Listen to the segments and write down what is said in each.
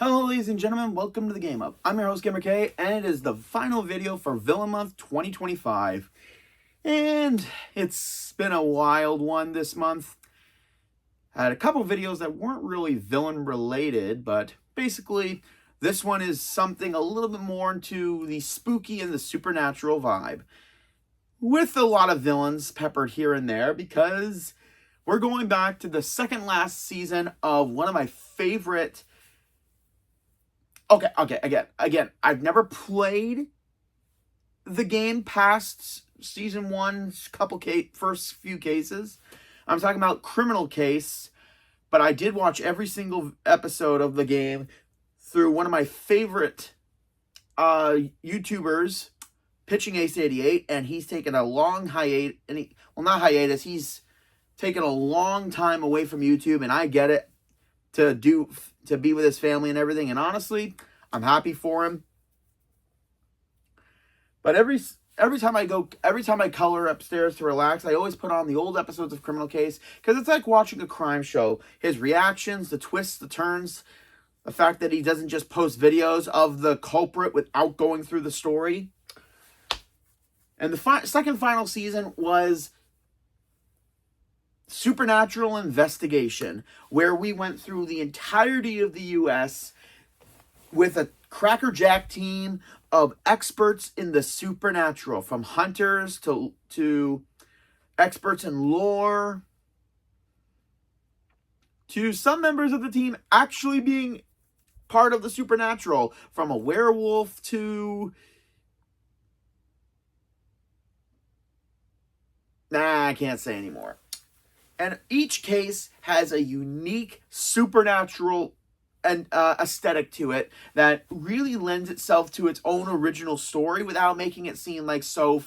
Hello ladies and gentlemen, welcome to the Game Up. I'm your host Gamer K, and it is the final video for Villain Month 2025. And it's been a wild one this month. I had a couple videos that weren't really villain related, but basically this one is something a little bit more into the spooky and the supernatural vibe, with a lot of villains peppered here and there, because we're going back to the second last season of one of my favorite... Again, I've never played the game past season one's first few cases. I'm talking about Criminal Case, but I did watch every single episode of the game through one of my favorite YouTubers, Pitching Ace 88, and he's taken a long hiatus, he's taken a long time away from YouTube, and I get it, to be with his family and everything, and honestly, I'm happy for him. But every time I color upstairs to relax, I always put on the old episodes of Criminal Case, because it's like watching a crime show. His reactions, the twists, the turns, the fact that he doesn't just post videos of the culprit without going through the story. And the second final season was Supernatural Investigation, where we went through the entirety of the U.S. with a crackerjack team of experts in the supernatural, from hunters to experts in lore, to some members of the team actually being part of the supernatural, from a werewolf to... I can't say anymore. And each case has a unique supernatural and aesthetic to it that really lends itself to its own original story without making it seem like so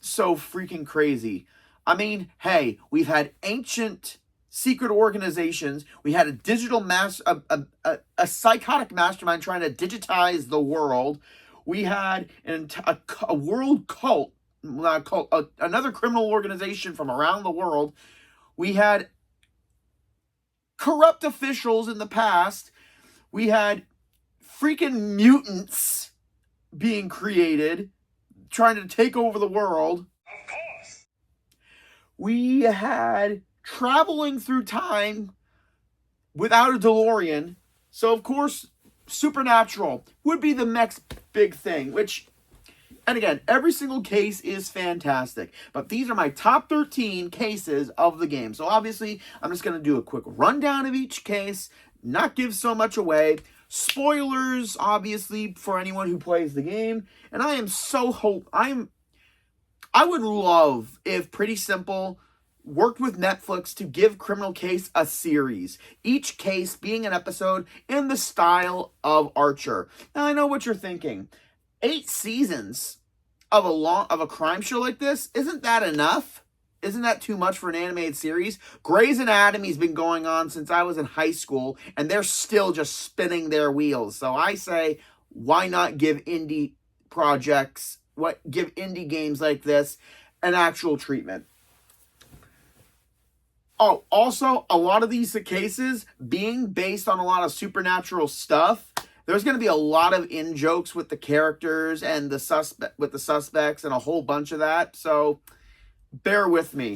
freaking crazy. I mean, hey, we've had ancient secret organizations. We had a digital a psychotic mastermind trying to digitize the world. We had a world cult. Another criminal organization from around the world. We had corrupt officials in the past. We had freaking mutants being created, trying to take over the world. Of course. We had traveling through time without a DeLorean. So, of course, supernatural would be the next big thing, which... And again, every single case is fantastic. But these are my top 13 cases of the game. So obviously, I'm just going to do a quick rundown of each case, not give so much away. Spoilers, obviously, for anyone who plays the game. And I would love if Pretty Simple worked with Netflix to give Criminal Case a series. Each case being an episode in the style of Archer. Now, I know what you're thinking. 8 seasons of a crime show like this, isn't that enough? Isn't that too much for an animated series? Grey's Anatomy's been going on since I was in high school, and they're still just spinning their wheels. So I say, why not give indie games like this an actual treatment? Oh, also, a lot of these cases being based on a lot of supernatural stuff, there's going to be a lot of in-jokes with the characters and the suspects and a whole bunch of that, so bear with me.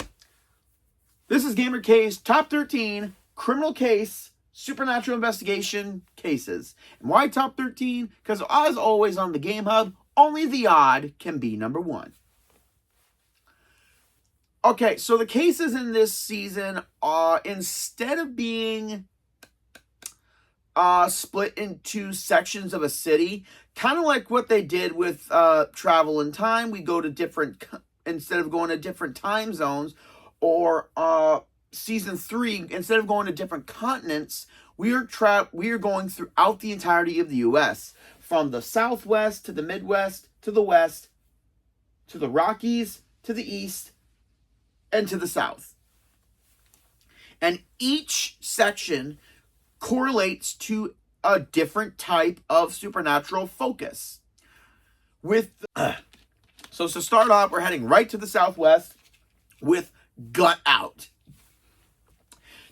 This is Gamer K's Top 13 Criminal Case Supernatural Investigation Cases. And why Top 13? Because as always on the Game Hub, only the odd can be number 1. Okay, so the cases in this season are, instead of being... split into sections of a city, kind of like what they did with Travel in Time. We go to instead of going to different time zones, or season 3, instead of going to different continents, we are going throughout the entirety of the U.S. from the Southwest to the Midwest to the West to the Rockies to the East and to the South. And each section correlates to a different type of supernatural focus. So to start off, we're heading right to the Southwest with Gut Out.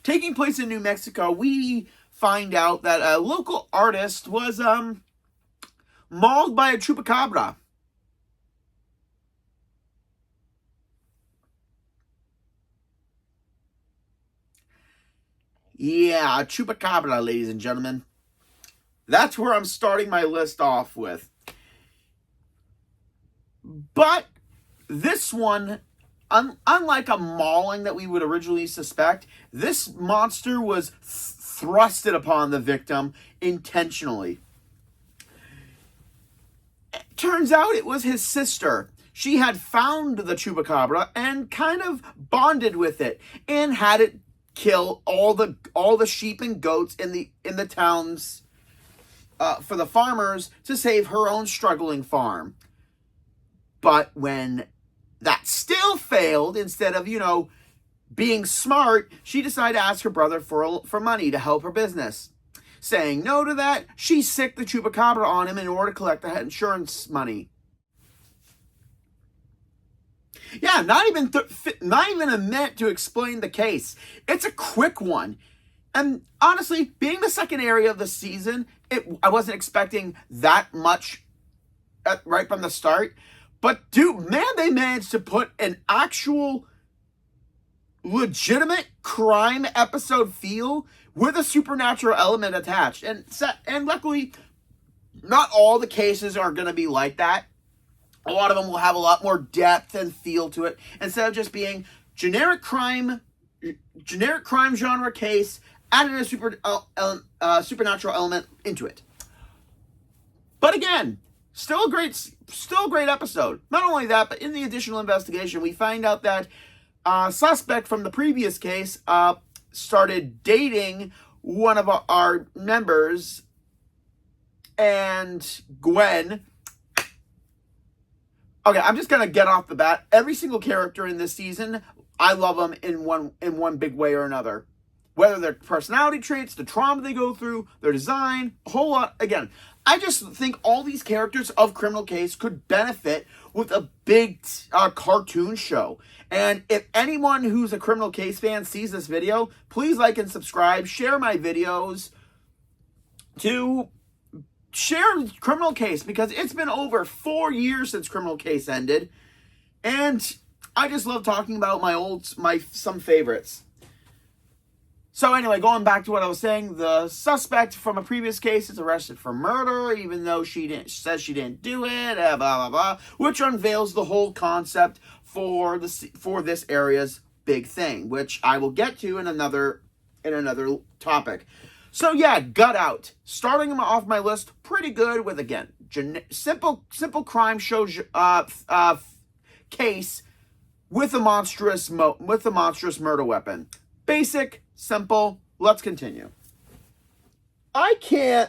Taking place in New Mexico, we find out that a local artist was mauled by a chupacabra. Yeah, a chupacabra, ladies and gentlemen. That's where I'm starting my list off with. But this one, unlike a mauling that we would originally suspect, this monster was thrusted upon the victim intentionally. It turns out it was his sister. She had found the chupacabra and kind of bonded with it and had it kill all the sheep and goats in the towns for the farmers to save her own struggling farm. But when that still failed, instead of, being smart, she decided to ask her brother for money to help her business. Saying no to that, she sicked the chupacabra on him in order to collect the insurance money. Yeah, not even a minute to explain the case. It's a quick one. And honestly, being the second area of the season, I wasn't expecting that much right from the start. But dude, man, they managed to put an actual legitimate crime episode feel with a supernatural element attached. And luckily, not all the cases are going to be like that. A lot of them will have a lot more depth and feel to it, instead of just being generic crime genre case, added a supernatural element into it. But again, still a great episode. Not only that, but in the additional investigation, we find out that suspect from the previous case started dating one of our members, and Gwen. Okay, I'm just gonna get off the bat. Every single character in this season, I love them in one big way or another. Whether their personality traits, the trauma they go through, their design, a whole lot. Again, I just think all these characters of Criminal Case could benefit with a big cartoon show. And if anyone who's a Criminal Case fan sees this video, please like and subscribe. Share my videos to share Criminal Case, because it's been over 4 years since Criminal Case ended, and I just love talking about some favorites. So anyway, going back to what I was saying, the suspect from a previous case is arrested for murder, even though she says she didn't do it, blah blah blah, which unveils the whole concept for this area's big thing, which I will get to in another topic. So yeah, Gut Out. Starting them off my list, pretty good with, again, simple crime show case with a monstrous murder weapon. Basic, simple. Let's continue. Okay,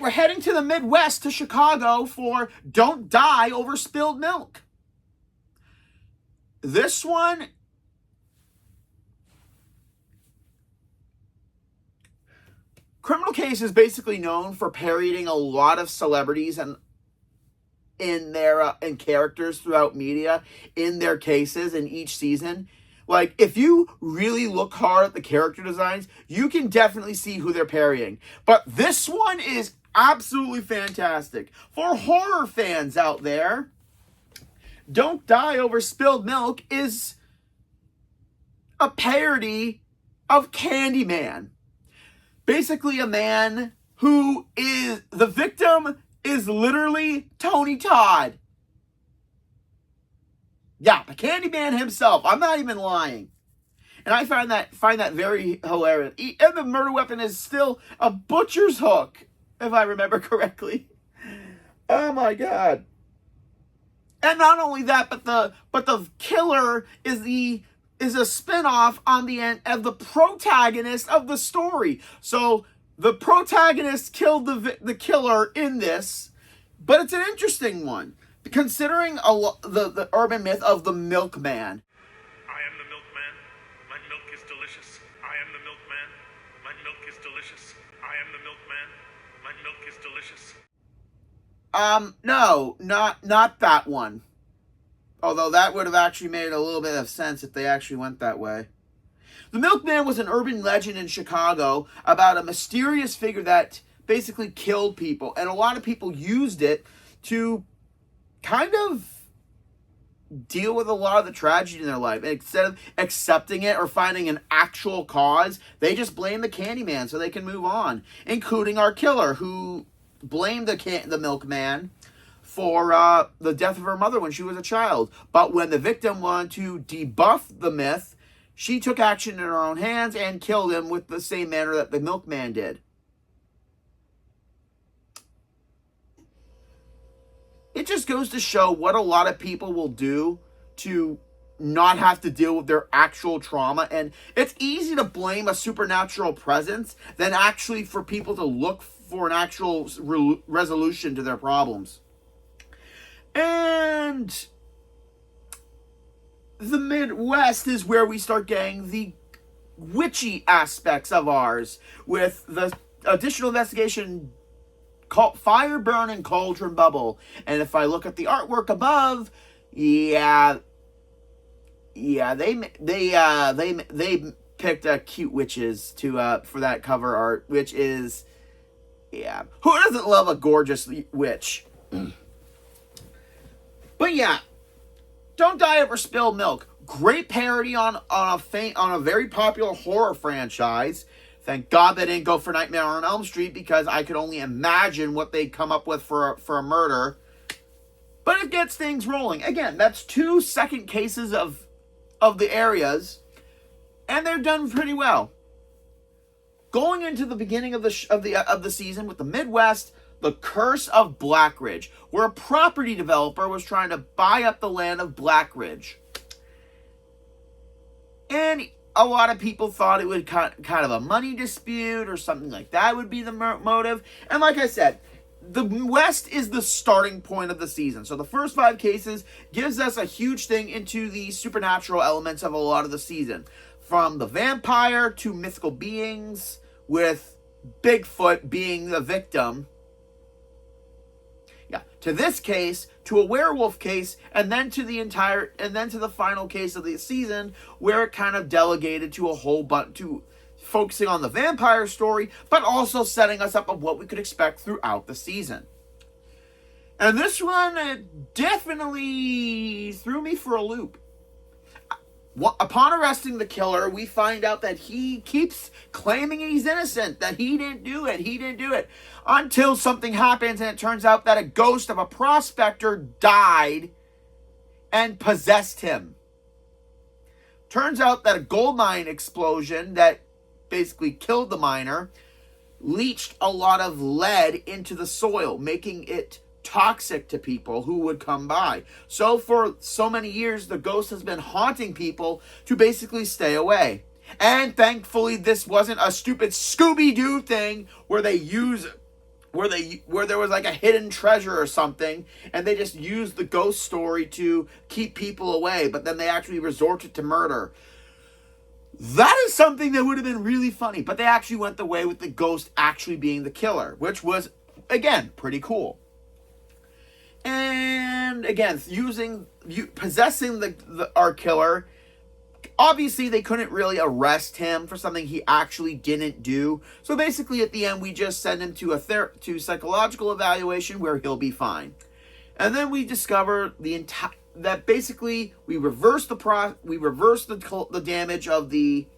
we're heading to the Midwest, to Chicago, for Don't Die Over Spilled Milk. This one, Criminal Case is basically known for parodying a lot of celebrities and in characters throughout media in their cases in each season. Like, if you really look hard at the character designs, you can definitely see who they're parodying. But this one is absolutely fantastic. For horror fans out there, Don't Die Over Spilled Milk is a parody of Candyman. Basically, a man who is the victim is literally Tony Todd. Yeah, the Candyman himself. I'm not even lying. And I find that very hilarious. And the murder weapon is still a butcher's hook, if I remember correctly. Oh my god. And not only that, but the killer is a spin-off on the end of the protagonist of the story. So the protagonist killed the killer in this, but it's an interesting one, considering the urban myth of the milkman. I am the milkman. My milk is delicious. I am the milkman. My milk is delicious. I am the milkman. My milk is delicious. No, not that one. Although that would have actually made a little bit of sense if they actually went that way. The milkman was an urban legend in Chicago about a mysterious figure that basically killed people. And a lot of people used it to kind of deal with a lot of the tragedy in their life. And instead of accepting it or finding an actual cause, they just blame the Candyman so they can move on. Including our killer, who blamed the milkman for the death of her mother when she was a child. But when the victim wanted to debuff the myth, she took action in her own hands and killed him with the same manner that the milkman did. It just goes to show what a lot of people will do to not have to deal with their actual trauma. And it's easy to blame a supernatural presence than actually for people to look for an actual resolution to their problems. And the Midwest is where we start getting the witchy aspects of ours, with the additional investigation called Fire Burn and Cauldron Bubble. And if I look at the artwork above, they picked cute witches for that cover art, which is, who doesn't love a gorgeous witch? But yeah, Don't Die Over Spilled Milk. Great parody on a very popular horror franchise. Thank God they didn't go for Nightmare on Elm Street, because I could only imagine what they'd come up with for a murder. But it gets things rolling. Again, that's 2 second cases of the areas, and they're done pretty well. Going into the beginning of the season with the Midwest, The Curse of Blackridge, where a property developer was trying to buy up the land of Blackridge. And a lot of people thought it would kind of a money dispute or something like that would be the motive. And like I said, the West is the starting point of the season. So the first 5 cases gives us a huge thing into the supernatural elements of a lot of the season. From the vampire to mythical beings, with Bigfoot being the victim. To this case, to a werewolf case, and then to the final case of the season, where it kind of delegated to a whole bunch, to focusing on the vampire story, but also setting us up of what we could expect throughout the season. And this one definitely threw me for a loop. Upon arresting the killer, we find out that he keeps claiming he's innocent, that he didn't do it, until something happens and it turns out that a ghost of a prospector died and possessed him. Turns out that a gold mine explosion that basically killed the miner leached a lot of lead into the soil, making it toxic to people who would come by. So for so many years, the ghost has been haunting people to basically stay away. And thankfully, this wasn't a stupid Scooby-Doo thing where there was like a hidden treasure or something, and they just used the ghost story to keep people away, but then they actually resorted to murder. That is something that would have been really funny, but they actually went the way with the ghost actually being the killer, which was, again, pretty cool. And again, possessing our killer, obviously they couldn't really arrest him for something he actually didn't do. So basically, at the end, we just send him to psychological evaluation where he'll be fine. And then we discover that basically we reverse the damage of the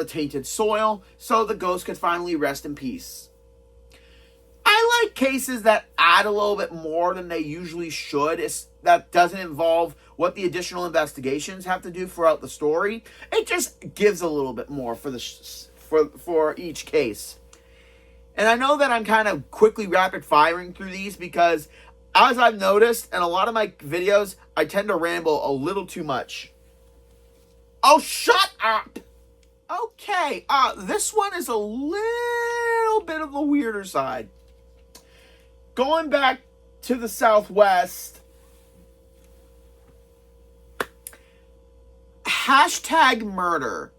tainted soil, so the ghost could finally rest in peace. I like cases that add a little bit more than they usually should. That doesn't involve what the additional investigations have to do throughout the story. It just gives a little bit more for each case. And I know that I'm kind of quickly rapid firing through these because, as I've noticed in a lot of my videos, I tend to ramble a little too much. Oh, shut up! Okay, this one is a little bit of the weirder side. Going back to the Southwest, #murder.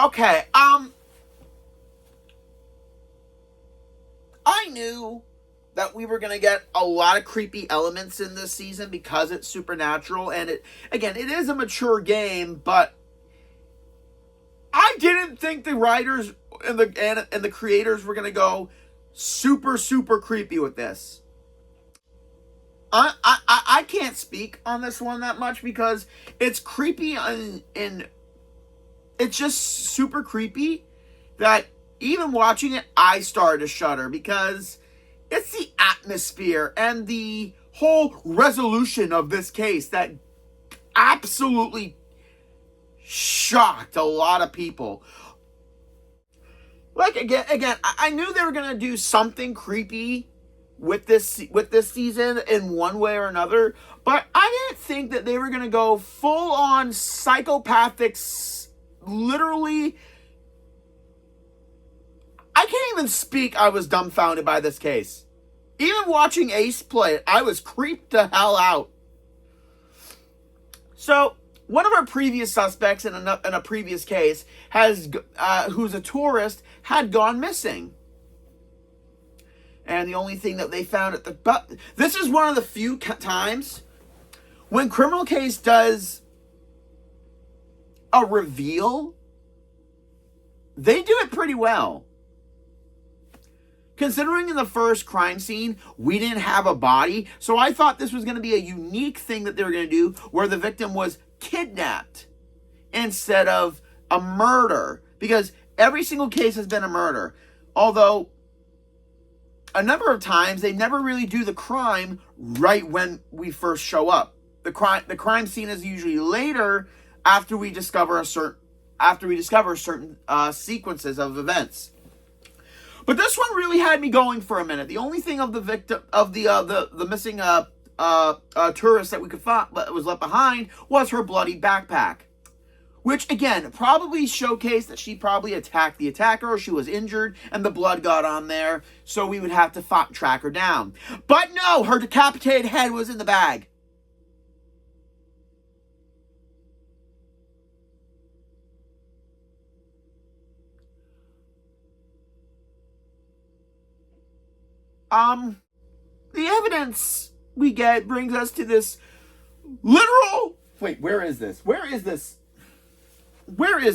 Okay, I knew that we were going to get a lot of creepy elements in this season because it's supernatural. And it is a mature game, but I didn't think the writers and the creators were going to go super, super creepy with this. I can't speak on this one that much because it's creepy and it's just super creepy that even watching it, I started to shudder because it's the atmosphere and the whole resolution of this case that absolutely shocked a lot of people. Like again, I knew they were gonna do something creepy with this season in one way or another, but I didn't think that they were gonna go full on psychopathic. Literally, I can't even speak. I was dumbfounded by this case. Even watching Ace play it, I was creeped the hell out. So, one of our previous suspects in a previous case who's a tourist, had gone missing. And the only thing that they found this is one of the few times when Criminal Case does a reveal, they do it pretty well. Considering in the first crime scene, we didn't have a body, so I thought this was going to be a unique thing that they were going to do where the victim was kidnapped instead of a murder. Because every single case has been a murder. Although, a number of times, they never really do the crime right when we first show up. The crime scene is usually later after we discover certain sequences of events. But this one really had me going for a minute. The only thing of the victim of the missing tourist that we could find that was left behind was her bloody backpack, which again probably showcased that she probably attacked the attacker or she was injured and the blood got on there, so we would have to track her down. But no, her decapitated head was in the bag. The evidence we get brings us to this literal... Wait, where is this? Where is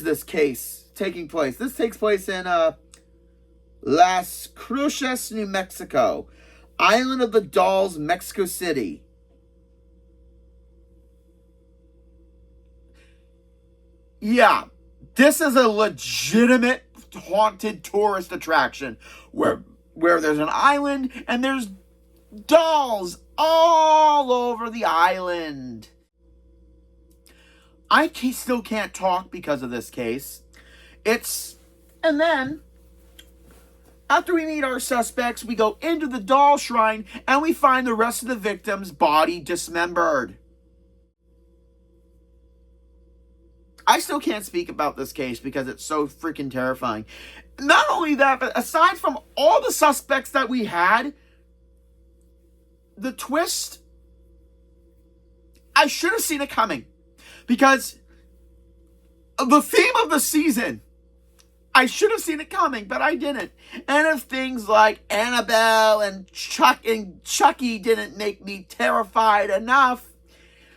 this case taking place? This takes place in Las Cruces, New Mexico. Island of the Dolls, Mexico City. Yeah, this is a legitimate haunted tourist attraction where there's an island and there's dolls all over the island. I still can't talk because of this case. And then, after we meet our suspects, we go into the doll shrine and we find the rest of the victim's body dismembered. I still can't speak about this case because it's so freaking terrifying. Not only that, but aside from all the suspects that we had, the twist, I should have seen it coming. Because the theme of the season, I should have seen it coming, but I didn't. And if things like Annabelle and Chucky didn't make me terrified enough,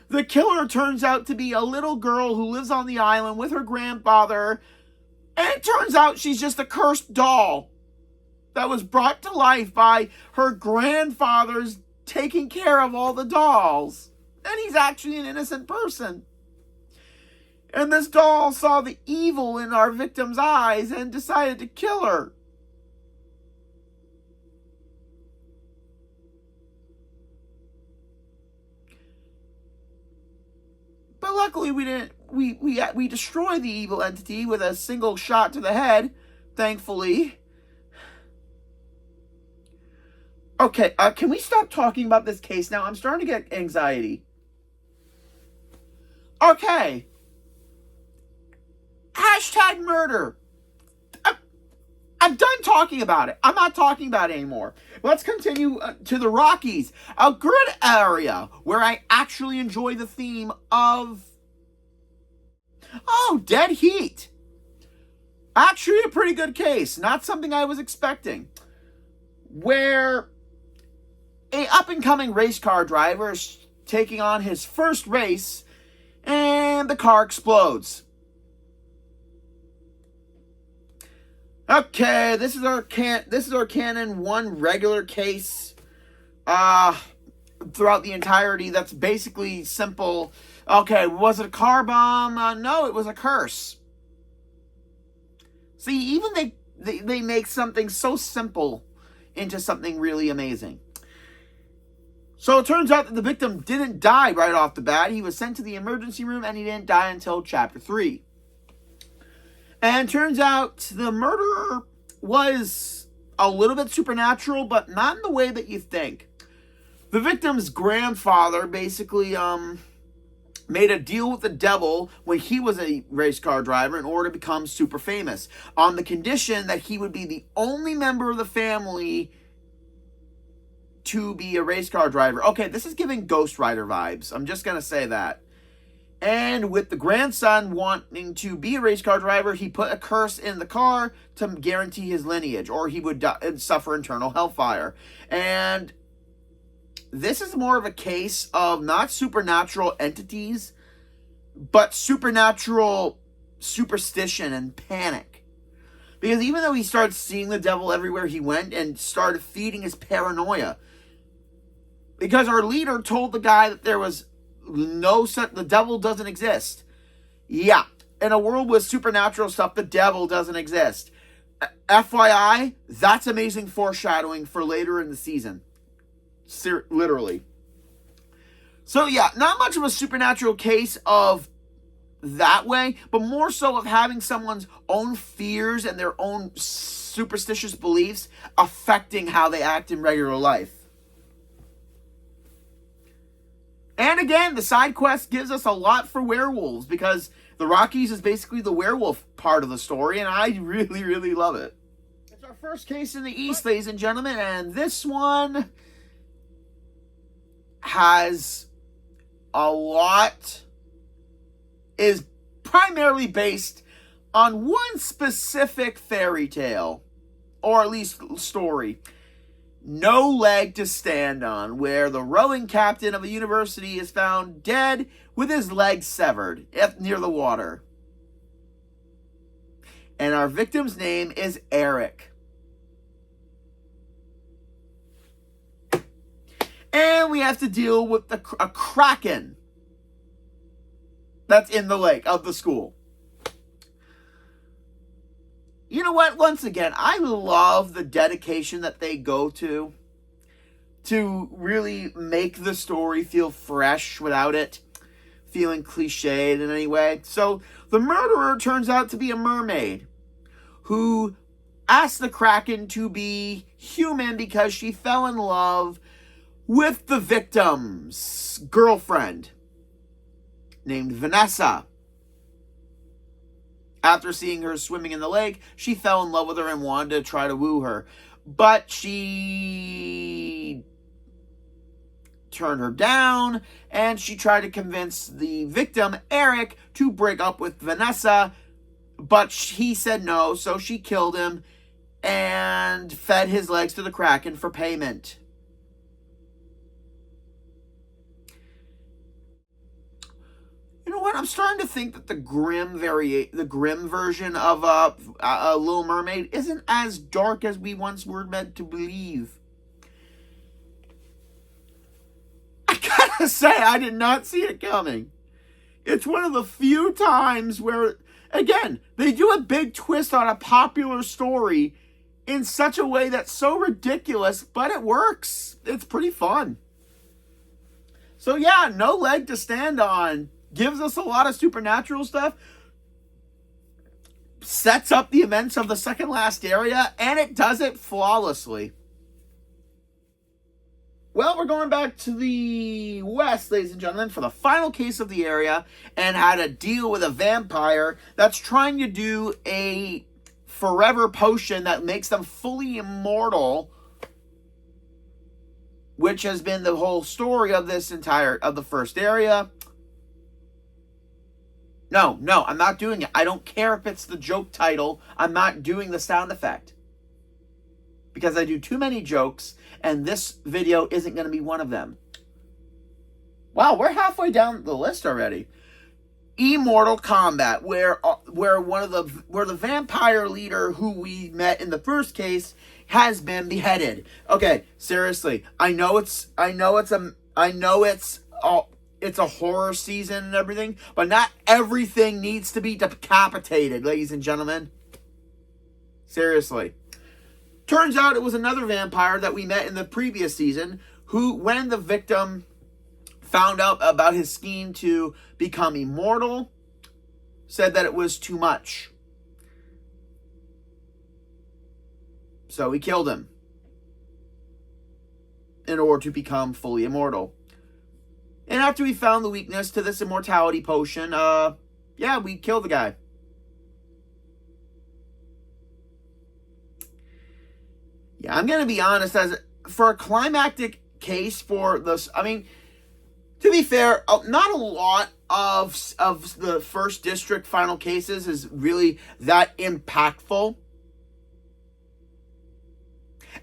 the killer turns out to be a little girl who lives on the island with her grandfather. And it turns out she's just a cursed doll that was brought to life by her grandfather's taking care of all the dolls. And he's actually an innocent person. And this doll saw the evil in our victim's eyes and decided to kill her. But luckily we didn't. We destroyed the evil entity with a single shot to the head, thankfully. Okay, can we stop talking about this case now? I'm starting to get anxiety. Okay. Hashtag murder. I'm done talking about it. I'm not talking about it anymore. Let's continue to the Rockies, a good area where I actually enjoy the theme of... Dead heat. Actually a pretty good case. Not something I was expecting. Where a up-and-coming race car driver is taking on his first race, and the car explodes. Okay, this is our canon one regular case throughout the entirety. That's basically simple. Okay, was it a car bomb? No, it was a curse. See, even they make something so simple into something really amazing. So it turns out that the victim didn't die right off the bat. He was sent to the emergency room, and he didn't die until chapter 3. And turns out the murderer was a little bit supernatural, but not in the way that you think. The victim's grandfather basically made a deal with the devil when he was a race car driver in order to become super famous, on the condition that he would be the only member of the family to be a race car driver. Okay, this is giving Ghost Rider vibes. I'm just going to say that. And with the grandson wanting to be a race car driver, he put a curse in the car to guarantee his lineage, or he would suffer eternal hellfire. And this is more of a case of not supernatural entities, but supernatural superstition and panic. Because even though he started seeing the devil everywhere he went and started feeding his paranoia, because our leader told the guy that there was the devil doesn't exist. Yeah, in a world with supernatural stuff, the devil doesn't exist. FYI, that's amazing foreshadowing for later in the season. Literally. So yeah, not much of a supernatural case of that way, but more so of having someone's own fears and their own superstitious beliefs affecting how they act in regular life. And again, the side quest gives us a lot for werewolves, because the Rockies is basically the werewolf part of the story, and I really, really love it. It's our first case in the East, ladies and gentlemen, and this one has a lot, is primarily based on one specific fairy tale, or at least story. No Leg to Stand On, where the rowing captain of a university is found dead with his leg severed near the water. And our victim's name is Eric. And we have to deal with a kraken that's in the lake of the school. You know what? Once again, I love the dedication that they go to really make the story feel fresh without it feeling cliched in any way. So the murderer turns out to be a mermaid who asked the Kraken to be human because she fell in love with the victim's girlfriend named Vanessa. After seeing her swimming in the lake, she fell in love with her and wanted to try to woo her. But she turned her down, and she tried to convince the victim, Eric, to break up with Vanessa. But he said no, so she killed him and fed his legs to the Kraken for payment. You know what? I'm starting to think that the grim version of a Little Mermaid isn't as dark as we once were meant to believe. I gotta say, I did not see it coming. It's one of the few times where, again, they do a big twist on a popular story in such a way that's so ridiculous, but it works. It's pretty fun. So yeah, No Leg to Stand On gives us a lot of supernatural stuff, sets up the events of the second last area, and it does it flawlessly. Well, we're going back to the west, ladies and gentlemen, for the final case of the area, and had to deal with a vampire that's trying to do a forever potion that makes them fully immortal, which has been the whole story of the first area. No, I'm not doing it. I don't care if it's the joke title. I'm not doing the sound effect. because I do too many jokes, and this video isn't going to be one of them. Wow, we're halfway down the list already. Immortal Combat, where the vampire leader who we met in the first case has been beheaded. Okay, seriously, I know it's a horror season and everything, but not everything needs to be decapitated, ladies and gentlemen. Seriously. Turns out it was another vampire that we met in the previous season who, when the victim found out about his scheme to become immortal, said that it was too much. So he killed him in order to become fully immortal. And after we found the weakness to this immortality potion, we killed the guy. Yeah, I'm going to be honest, for a climactic case for this, I mean, to be fair, not a lot of the first district final cases is really that impactful.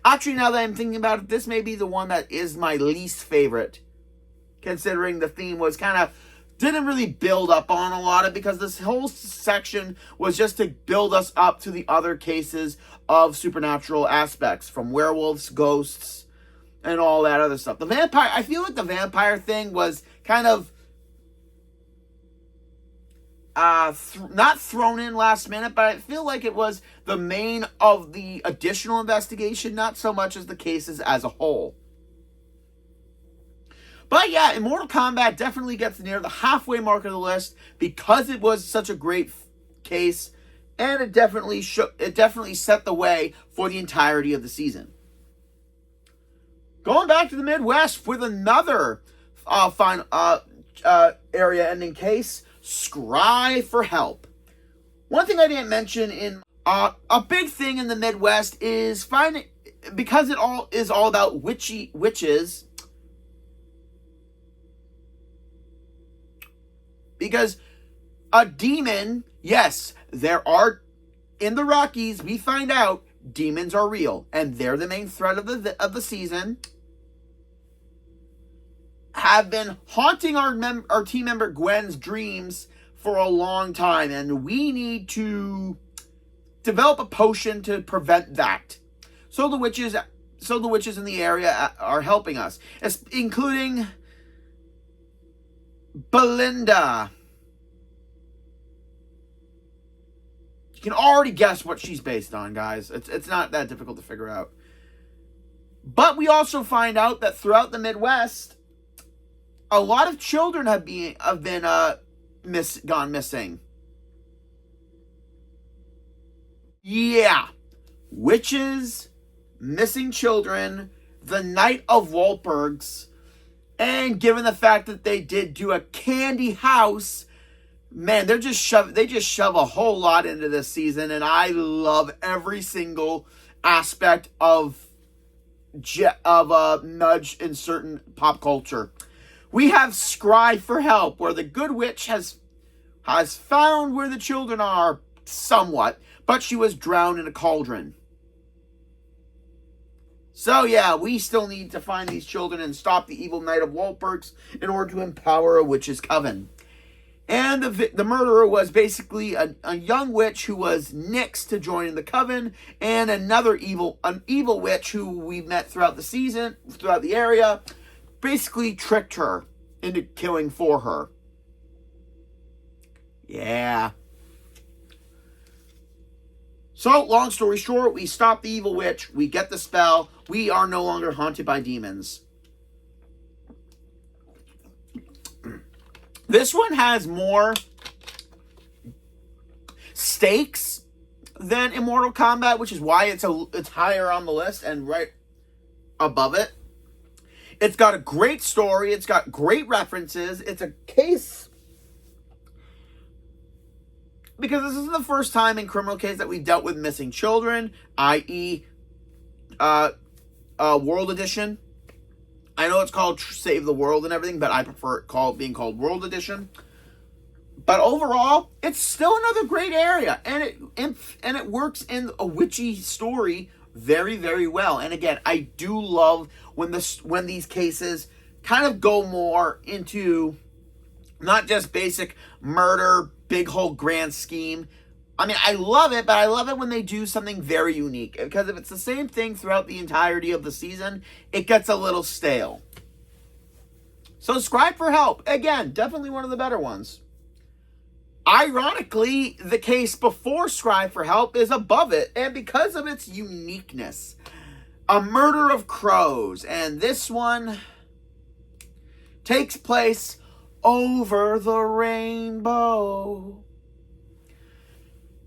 Actually, now that I'm thinking about it, this may be the one that is my least favorite, considering the theme was kind of, didn't really build up on a lot of, because this whole section was just to build us up to the other cases of supernatural aspects, from werewolves, ghosts, and all that other stuff. The vampire, I feel like the vampire thing was kind of not thrown in last minute, but I feel like it was the main of the additional investigation, not so much as the cases as a whole. But yeah, Immortal Combat definitely gets near the halfway mark of the list because it was such a great case, and it definitely set the way for the entirety of the season. Going back to the Midwest with another area-ending case, Scry for Help. One thing I didn't mention in a big thing in the Midwest is finding, because it all is all about witches. Because a demon, yes, there are, in the Rockies, we find out demons are real, and they're the main threat of the season. Have been haunting our team member Gwen's dreams for a long time, and we need to develop a potion to prevent that. So the witches in the area are helping us, including Belinda. You can already guess what she's based on, guys. It's not that difficult to figure out. But we also find out that throughout the Midwest, a lot of children have been gone missing. Yeah, witches, missing children, the Night of Walpurgs, and given the fact that they did do a candy house, man, they just shove a whole lot into this season, and I love every single aspect of nudge in certain pop culture. We have Scry for Help, where the good witch has found where the children are somewhat, but she was drowned in a cauldron. So yeah, we still need to find these children and stop the evil Knight of Walpurgs in order to empower a witch's coven. And the murderer was basically a young witch who was nixed to join the coven, and an evil witch who we met throughout the season, throughout the area, basically tricked her into killing for her. Yeah. So, long story short, we stop the evil witch, we get the spell, we are no longer haunted by demons. This one has more stakes than Immortal Combat, which is why it's higher on the list and right above it. It's got a great story. It's got great references. It's a case, because this is the first time in criminal case that we dealt with missing children, i.e. World Edition. I know it's called Save the World and everything, but I prefer it being called World Edition. But overall, it's still another great area, and it works in a witchy story very, very well. And again, I do love when these cases kind of go more into not just basic murder, big whole grand scheme. I mean, I love it, but I love it when they do something very unique. Because if it's the same thing throughout the entirety of the season, it gets a little stale. So Scribe for Help, again, definitely one of the better ones. Ironically, the case before Scribe for Help is above it, and because of its uniqueness. A Murder of Crows, and this one takes place over the rainbow.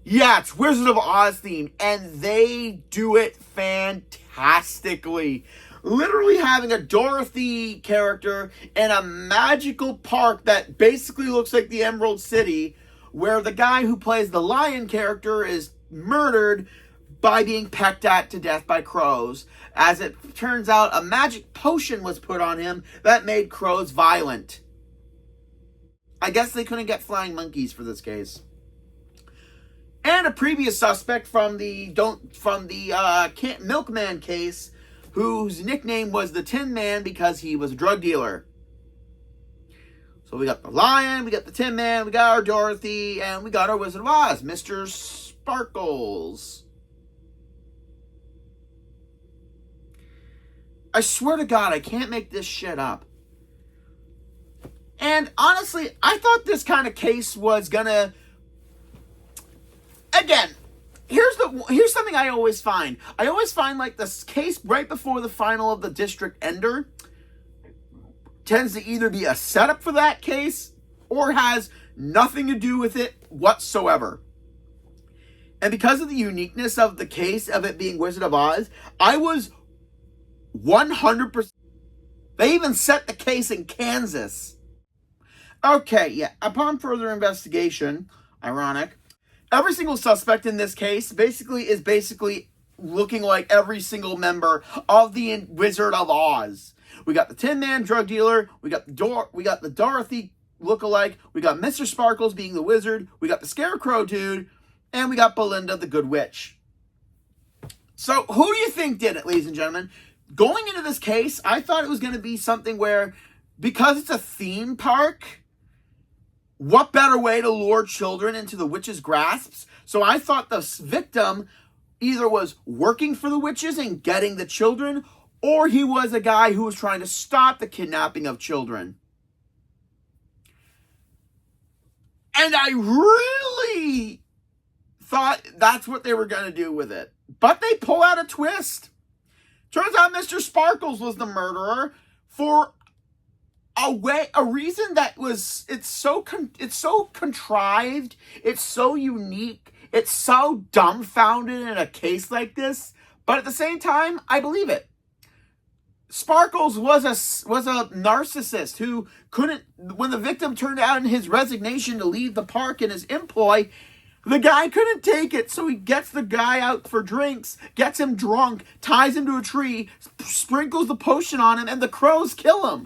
Yeah, it's Wizard of Oz themed, and they do it fantastically. Literally having a Dorothy character in a magical park that basically looks like the Emerald City, where the guy who plays the lion character is murdered by being pecked at to death by crows. As it turns out, a magic potion was put on him that made crows violent. I guess they couldn't get flying monkeys for this case. And a previous suspect from the Milkman case, whose nickname was the Tin Man because he was a drug dealer. So we got the Lion, we got the Tin Man, we got our Dorothy, and we got our Wizard of Oz, Mr. Sparkles. I swear to God, I can't make this shit up. And honestly, I thought this kind of case was gonna... Again, here's something I always find. I always find like this case right before the final of the district ender tends to either be a setup for that case or has nothing to do with it whatsoever. And because of the uniqueness of the case, of it being Wizard of Oz, I was 100%... They even set the case in Kansas. Okay, yeah. Upon further investigation, ironic, every single suspect in this case is basically looking like every single member of the Wizard of Oz. We got the Tin Man drug dealer, we got the Dorothy lookalike, we got Mr. Sparkles being the wizard, we got the Scarecrow dude, and we got Belinda the Good Witch. So who do you think did it, ladies and gentlemen? Going into this case, I thought it was going to be something where, because it's a theme park, what better way to lure children into the witch's grasps? So I thought the victim either was working for the witches and getting the children, or he was a guy who was trying to stop the kidnapping of children. And I really thought that's what they were going to do with it. But they pull out a twist. Turns out Mr. Sparkles was the murderer for a reason that was, it's so contrived, it's so unique, it's so dumbfounded in a case like this, but at the same time, I believe it. Sparkles was a narcissist who couldn't, when the victim turned out in his resignation to leave the park in his employ, the guy couldn't take it, so he gets the guy out for drinks, gets him drunk, ties him to a tree, sprinkles the potion on him, and the crows kill him.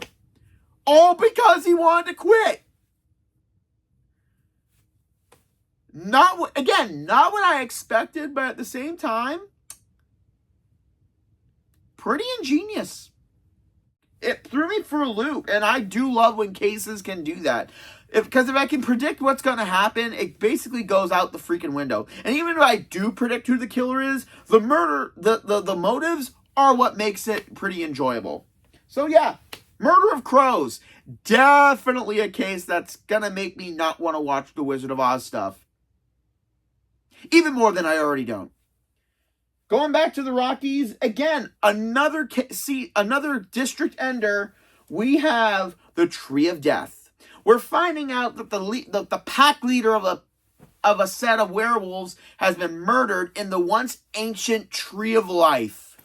All because he wanted to quit. Not what I expected, but at the same time, pretty ingenious. It threw me for a loop, and I do love when cases can do that. Because if I can predict what's going to happen, it basically goes out the freaking window. And even if I do predict who the killer is, the motives are what makes it pretty enjoyable. So yeah, Murder of Crows. Definitely a case that's going to make me not want to watch the Wizard of Oz stuff. Even more than I already don't. Going back to the Rockies, again, another district ender, we have the Tree of Death. We're finding out that the pack leader of a set of werewolves has been murdered in the once ancient Tree of Life.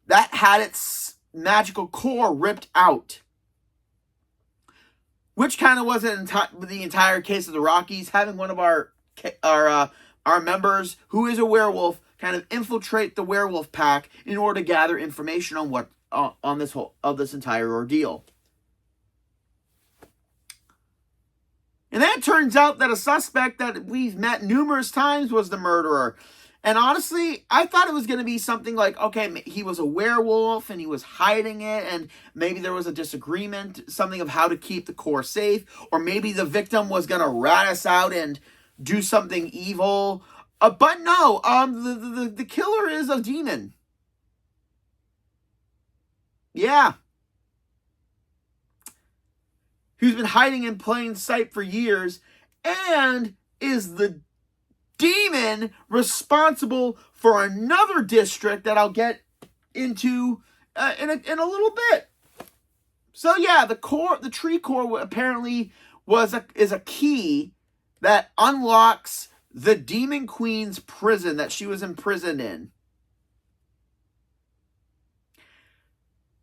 That had its magical core ripped out. Which kind of was the entire case of the Rockies, having one of our members who is a werewolf kind of infiltrate the werewolf pack in order to gather information on this entire ordeal. And then it turns out that a suspect that we've met numerous times was the murderer. And honestly, I thought it was going to be something like, okay, he was a werewolf and he was hiding it, and maybe there was a disagreement, something of how to keep the core safe, or maybe the victim was going to rat us out and do something evil. But no, the killer is a demon. Yeah. Who's been hiding in plain sight for years, and is the demon responsible for another district that I'll get into in a little bit. So yeah, the tree core apparently is a key that unlocks the Demon Queen's prison that she was imprisoned in.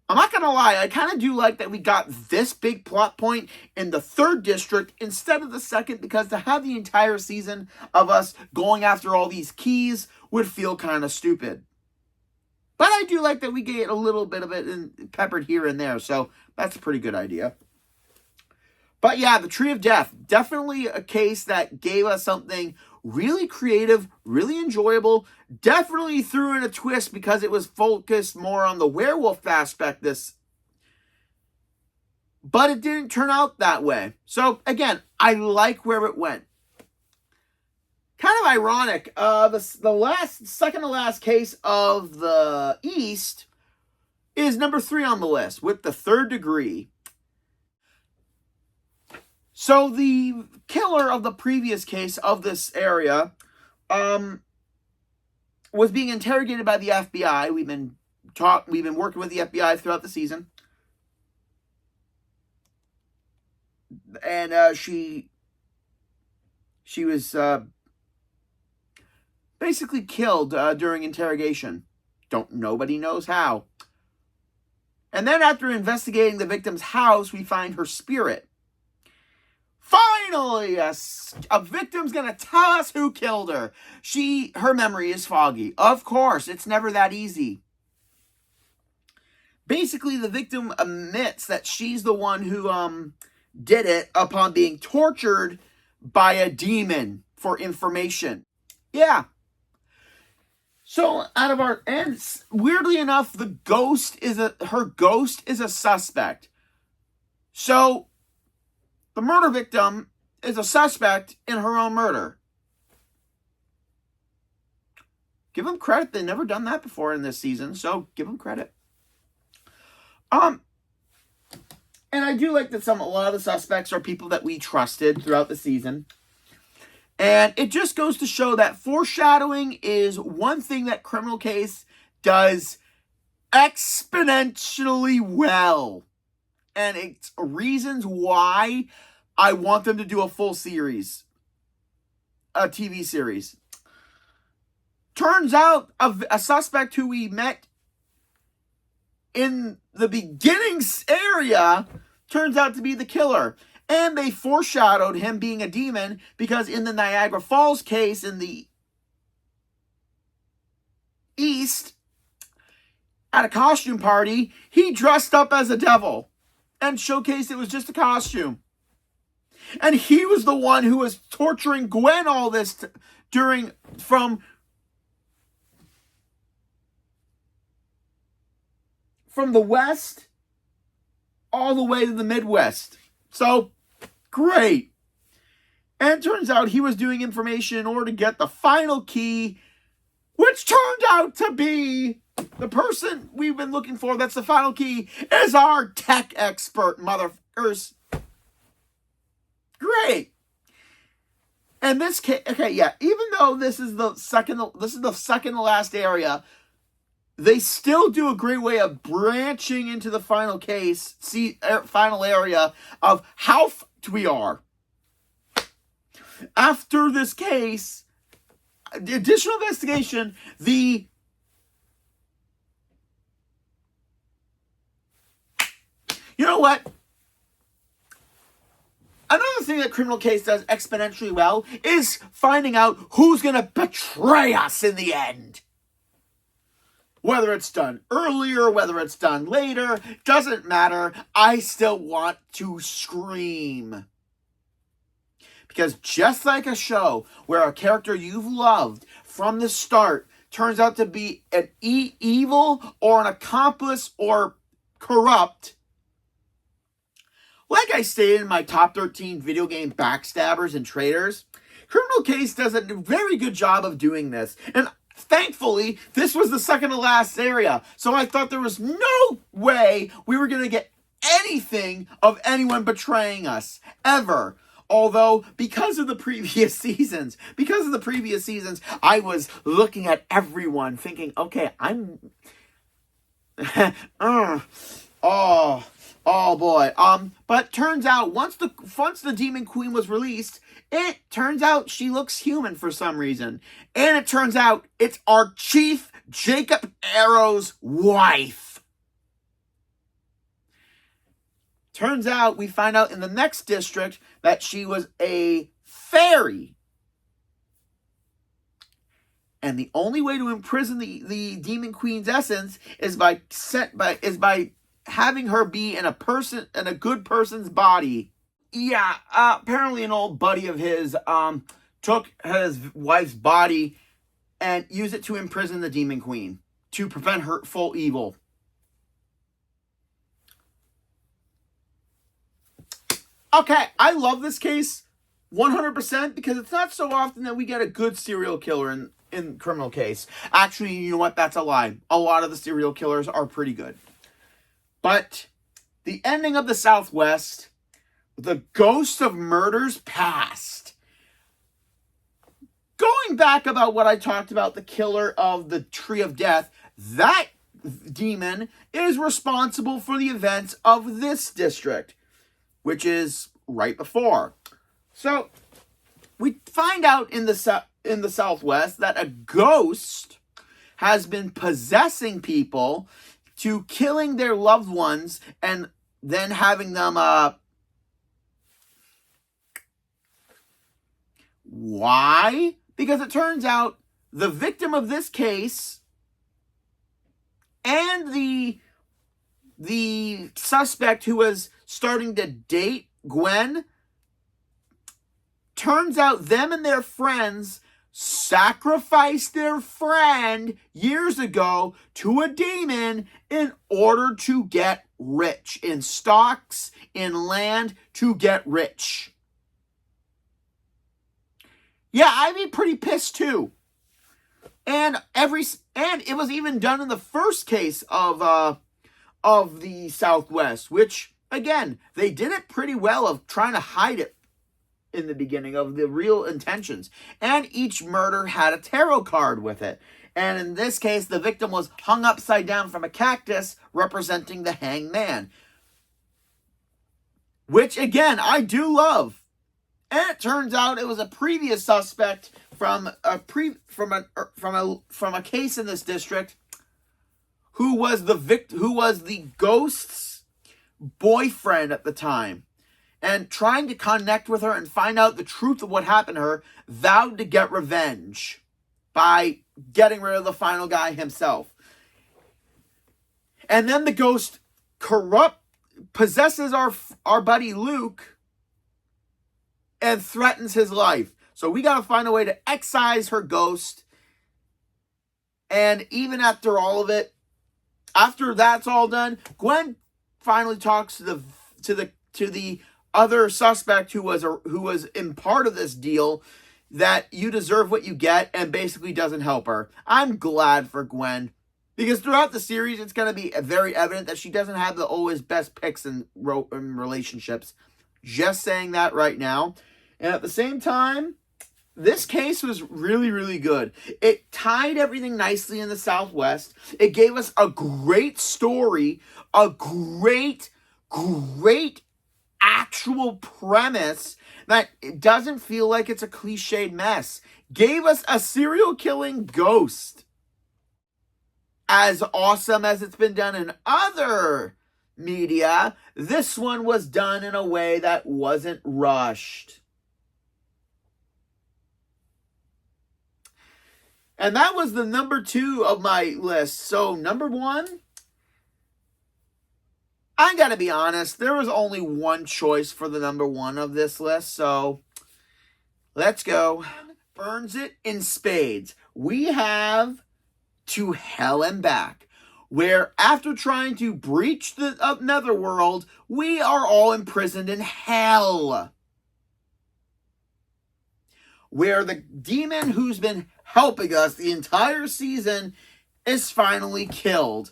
I'm not going to lie, I kind of do like that we got this big plot point in the 3rd district instead of the 2nd, because to have the entire season of us going after all these keys would feel kind of stupid. But I do like that we get a little bit of it peppered here and there, so that's a pretty good idea. But yeah, the Tree of Death, definitely a case that gave us something really creative, really enjoyable, definitely threw in a twist because it was focused more on the werewolf aspect but it didn't turn out that way. So again, I like where it went. Kind of ironic, the second to last case of the East is number 3 on the list with the 3rd degree. So the killer of the previous case of this area was being interrogated by the FBI. We've been working with the FBI throughout the season. And she was basically killed during interrogation. Nobody knows how. And then after investigating the victim's house, we find her spirit. Finally, a victim's going to tell us who killed her. Her memory is foggy. Of course, it's never that easy. Basically, the victim admits that she's the one who did it upon being tortured by a demon for information. Yeah. So, out of our ends, weirdly enough, her ghost is a suspect. So, the murder victim is a suspect in her own murder. Give them credit. They've never done that before in this season, so give them credit. And I do like that a lot of the suspects are people that we trusted throughout the season. And it just goes to show that foreshadowing is one thing that Criminal Case does exponentially well. And it's reasons why I want them to do a full series. A TV series. Turns out a suspect who we met in the beginning area turns out to be the killer. And they foreshadowed him being a demon because in the Niagara Falls case in the East, at a costume party, he dressed up as a devil and showcased it was just a costume. And he was the one who was torturing Gwen all this from the West all the way to the Midwest. So, great. And it turns out he was doing information in order to get the final key, which turned out to be the person we've been looking for. That's the final key, is our tech expert, motherfuckers. Great. And this case, okay, yeah, even though this is the second to last area, they still do a great way of branching into the final case, final area of how we are. After this case, the additional investigation, you know what? Another thing that Criminal Case does exponentially well is finding out who's going to betray us in the end. Whether it's done earlier, whether it's done later, doesn't matter. I still want to scream. Because just like a show where a character you've loved from the start turns out to be an evil or an accomplice or corrupt, like I stated in my top 13 video game backstabbers and traitors, Criminal Case does a very good job of doing this. And thankfully, this was the second to last area. So I thought there was no way we were going to get anything of anyone betraying us, ever. Although, because of the previous seasons, I was looking at everyone thinking, okay, I'm... Oh boy. But turns out once the Demon Queen was released, it turns out she looks human for some reason. And it turns out it's our Chief Jacob Arrow's wife. Turns out we find out in the next district that she was a fairy. And the only way to imprison the Demon Queen's essence is by having her be in a good person's body. Yeah, apparently an old buddy of his took his wife's body and used it to imprison the Demon Queen to prevent her full evil. Okay, I love this case 100% because it's not so often that we get a good serial killer in Criminal Case. Actually, you know what? That's a lie. A lot of the serial killers are pretty good. But the ending of the Southwest, the ghost of murders past. Going back about what I talked about, the killer of the Tree of Death, that demon is responsible for the events of this district, which is right before. So we find out in the Southwest that a ghost has been possessing people to killing their loved ones and then having them why? Because it turns out the victim of this case and the suspect who was starting to date Gwen, turns out them and their friends sacrificed their friend years ago to a demon in order to get rich. In stocks, in land, to get rich. Yeah, I'd be pretty pissed too. And it was even done in the first case of the Southwest, which again, they did it pretty well of trying to hide it in the beginning of the real intentions. And each murder had a tarot card with it. And in this case, the victim was hung upside down from a cactus representing the hanged man. Which again, I do love. And it turns out it was a previous suspect from a case in this district who was the ghost's boyfriend at the time. And trying to connect with her and find out the truth of what happened to her, vowed to get revenge by getting rid of the final guy himself. And then the ghost possesses our buddy Luke and threatens his life. So we got to find a way to excise her ghost. And even after all of it, after that's all done, Gwen finally talks to the other suspect who was in part of this deal, that you deserve what you get, and basically doesn't help her. I'm glad for Gwen, because throughout the series it's going to be very evident that she doesn't have the always best picks in relationships. Just saying that right now. And at the same time, this case was really, really good. It tied everything nicely in the Southwest. It gave us a great story, a great actual premise that it doesn't feel like it's a cliched mess. Gave us a serial killing ghost. As awesome as it's been done in other media, this one was done in a way that wasn't rushed. And that was the number 2 of my list. So number 1, I gotta be honest, there was only one choice for the number 1 of this list, so let's go. Burns it in spades. we have To Hell and Back, where after trying to breach the netherworld, we are all imprisoned in hell. Where the demon who's been helping us the entire season is finally killed.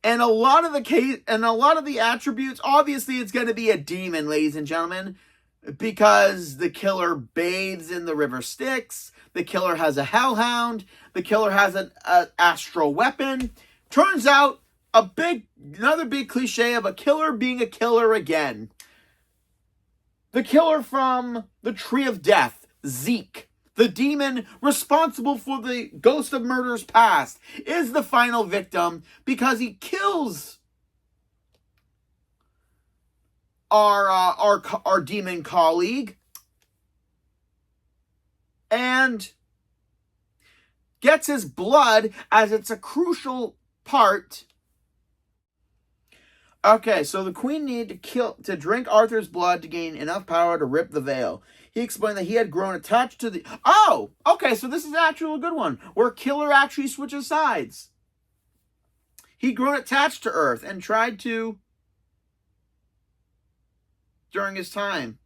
And a lot of the attributes, obviously it's going to be a demon, ladies and gentlemen, because the killer bathes in the river Styx, the killer has a hellhound, the killer has an astral weapon. Turns out, another big cliche of a killer being a killer again. The killer from the Tree of Death, Zeke, the demon responsible for the Ghost of Murder's Past, is the final victim because he kills our demon colleague and gets his blood, as it's a crucial part. Okay, so the queen needed to drink Arthur's blood to gain enough power to rip the veil. He explained that he had grown attached to the... Oh! Okay, so this is actually a good one, where killer actually switches sides. He'd grown attached to Earth and tried to... during his time.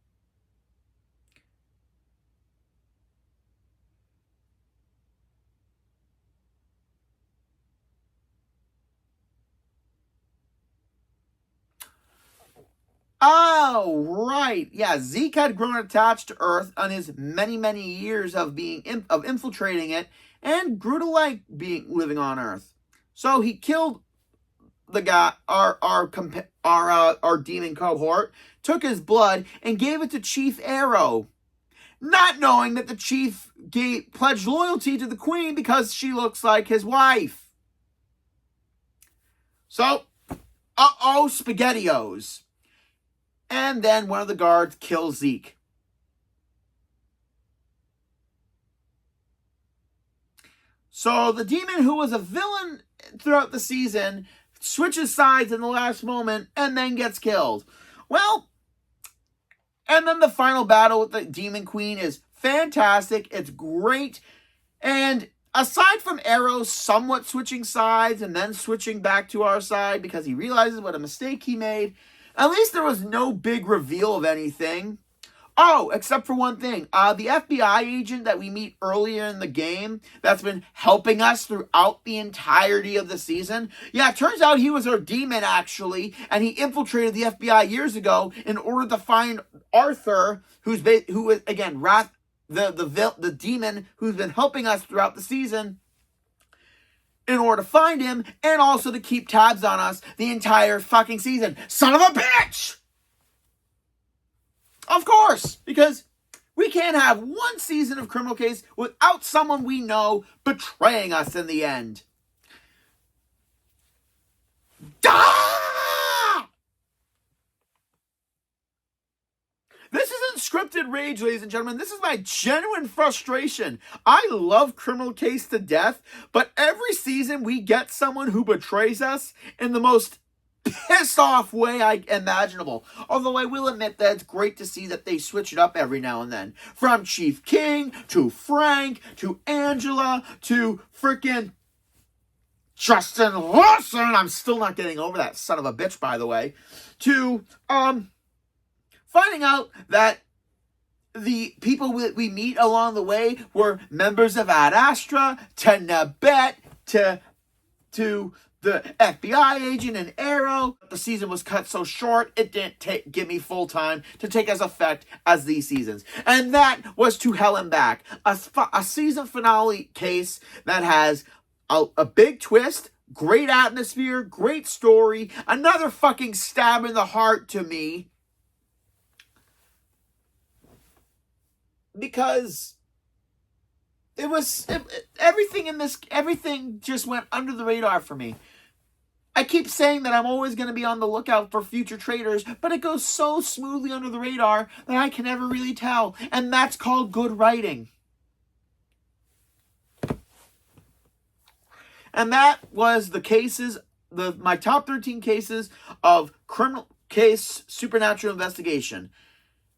Oh, right. Yeah, Zeke had grown attached to Earth on his many, many years of infiltrating it, and grew to like living on Earth. So he killed the guy, our demon cohort, took his blood and gave it to Chief Arrow, not knowing that the chief pledged loyalty to the queen because she looks like his wife. So, SpaghettiOs. And then one of the guards kills Zeke. So the demon, who was a villain throughout the season, switches sides in the last moment and then gets killed. Well, and then the final battle with the Demon Queen is fantastic. It's great. And aside from Arrow somewhat switching sides and then switching back to our side because he realizes what a mistake he made, at least there was no big reveal of anything. Oh, except for one thing. The FBI agent that we meet earlier in the game that's been helping us throughout the entirety of the season. Yeah, it turns out he was our demon, actually, and he infiltrated the FBI years ago in order to find Arthur, who is, again, the demon who's been helping us throughout the season, in order to find him, and also to keep tabs on us the entire fucking season. Son of a bitch! Of course, because we can't have one season of Criminal Case without someone we know betraying us in the end. Ah! This isn't scripted rage, ladies and gentlemen. This is my genuine frustration. I love Criminal Case to death, but every season we get someone who betrays us in the most pissed off way imaginable. Although I will admit that it's great to see that they switch it up every now and then. From Chief King, to Frank, to Angela, to freaking Justin Lawson. I'm still not getting over that son of a bitch, by the way. To, finding out that the people we meet along the way were members of Ad Astra, to Nabet, to the FBI agent and Arrow. The season was cut so short, it didn't give me full time to take as effect as these seasons. And that was To Hell and Back, a season finale case that has a big twist, great atmosphere, great story, another fucking stab in the heart to me. Because everything just went under the radar for me. I keep saying that I'm always going to be on the lookout for future traitors, but it goes so smoothly under the radar that I can never really tell. And that's called good writing. And that was the cases, my top 13 cases of Criminal Case Supernatural Investigation.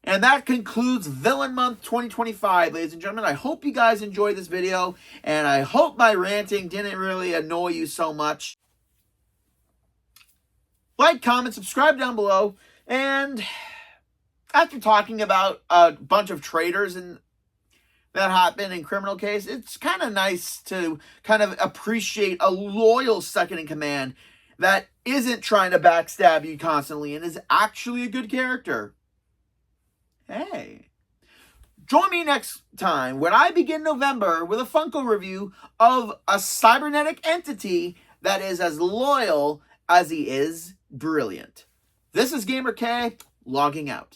And that concludes Villain Month 2025, ladies and gentlemen. I hope you guys enjoyed this video, and I hope my ranting didn't really annoy you so much. Like, comment, subscribe down below, and after talking about a bunch of traitors and that happened in criminal case, it's kind of nice to kind of appreciate a loyal second in command that isn't trying to backstab you constantly and is actually a good character. Hey, join me next time when I begin November with a Funko review of a cybernetic entity that is as loyal as he is brilliant. This is Gamer K, logging out.